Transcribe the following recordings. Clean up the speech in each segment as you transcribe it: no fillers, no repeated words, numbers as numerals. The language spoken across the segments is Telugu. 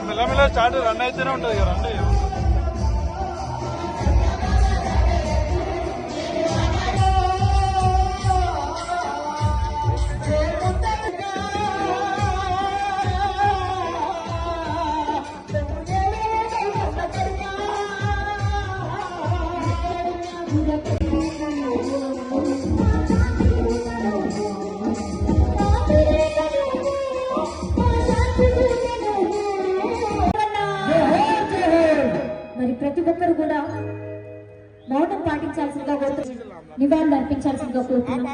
మెల్లమెల్ల స్టార్ట్ రన్ అయితేనే ఉంటుంది కదా రండి. మరి ప్రతి ఒక్కరు కూడా మౌనం పాటించాల్సిందిగా కోరుతున్నాను, నివాళులు అర్పించాల్సిందిగా కోరుతున్నాను.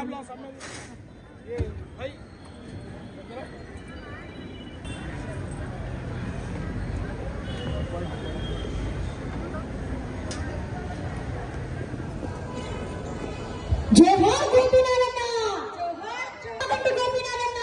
జోహార్ గోపీనాథన్న, జోహార్ గోపీనాథన్న.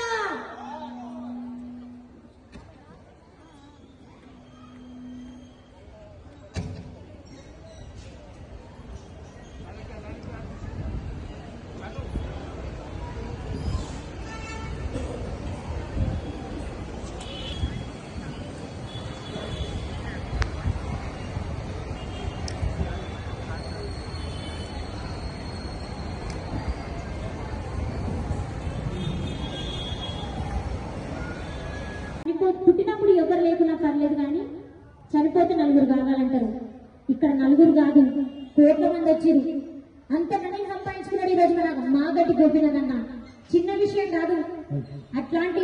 పుట్టినప్పుడు ఎవరు లేకున్నా పర్లేదు, కానీ చనిపోతే నలుగురు కావాలంటారు. ఇక్కడ నలుగురు కాదు, కోట్ల మంది వచ్చారు. అంత నన్ను సంపాదించుకున్నాడు ఈ రోజు మన మాగడ్డి గోపీనాథన్న. చిన్న విషయం కాదు. అట్లాంటి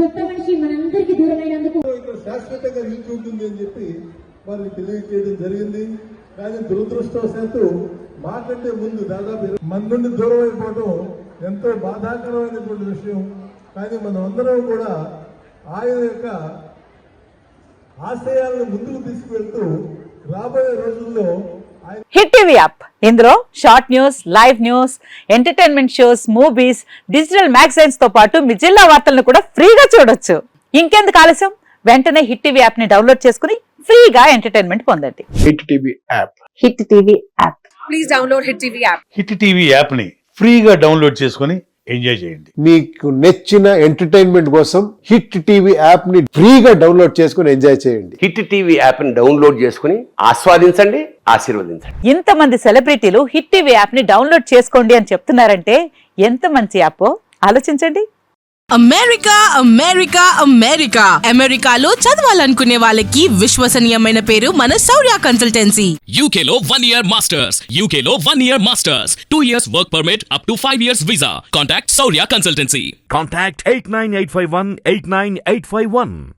గొప్ప మనిషి మనందరికీ దూరమైనందుకు ఇక్కడ శాశ్వతంగా నిలిచి ఉంటుంది అని చెప్పి వారికి తెలియజేయడం జరిగింది. కానీ దురదృష్టవశాత్తు మాకంటే ముందు దాదాపు మన నుండి దూరం అయిపోవడం ఎంతో బాధాకరమైనటువంటి విషయం. కానీ మనం అందరం కూడా ఆయన యొక్క ఆశయాలను ముందుకు తీసుకువెళ్తూ రాబోయే రోజుల్లో హిట్ టీవీ యాప్, ఇందులో short news, live news, entertainment shows, movies, digital magazines తో పాటు మీ జిల్లా వార్తలను కూడా ఫ్రీగా చూడొచ్చు. ఇంకెందుకు ఆలస్యం, వెంటనే హిట్ టీవీ యాప్ ని డౌన్లోడ్ చేసుకుని ఫ్రీగా ఎంటర్టైన్మెంట్ పొందండి. Hit TV app, hit TV app, please download hit TV app. Hit TV app ని ఫ్రీగా డౌన్లోడ్ చేసుకుని ఎంజాయ్ చేయండి. మీకు నచ్చిన ఎంటర్టైన్మెంట్ కోసం హిట్ టీవీ యాప్ ని ఫ్రీగా డౌన్లోడ్ చేసుకుని ఎంజాయ్ చేయండి. హిట్ టీవీ యాప్ ని డౌన్లోడ్ చేసుకుని ఆస్వాదించండి, ఆశీర్వదించండి. ఇంతమంది సెలబ్రిటీలు హిట్ టీవీ యాప్ ని డౌన్లోడ్ చేసుకోండి అని చెప్తున్నారంటే ఎంత మంచి యాప్ ఆలోచించండి. అమెరికా అమెరికా అమెరికా అమెరికాలో చదవాలనుకునే వాళ్ళకి విశ్వసనీయమైన పేరు మన శౌర్య కన్సల్టెన్సీ. UK లో 1 year masters, UK లో 1 year masters, 2 years work permit up to 5 years visa. Contact Shaurya Consultancy. Contact 89851 89851.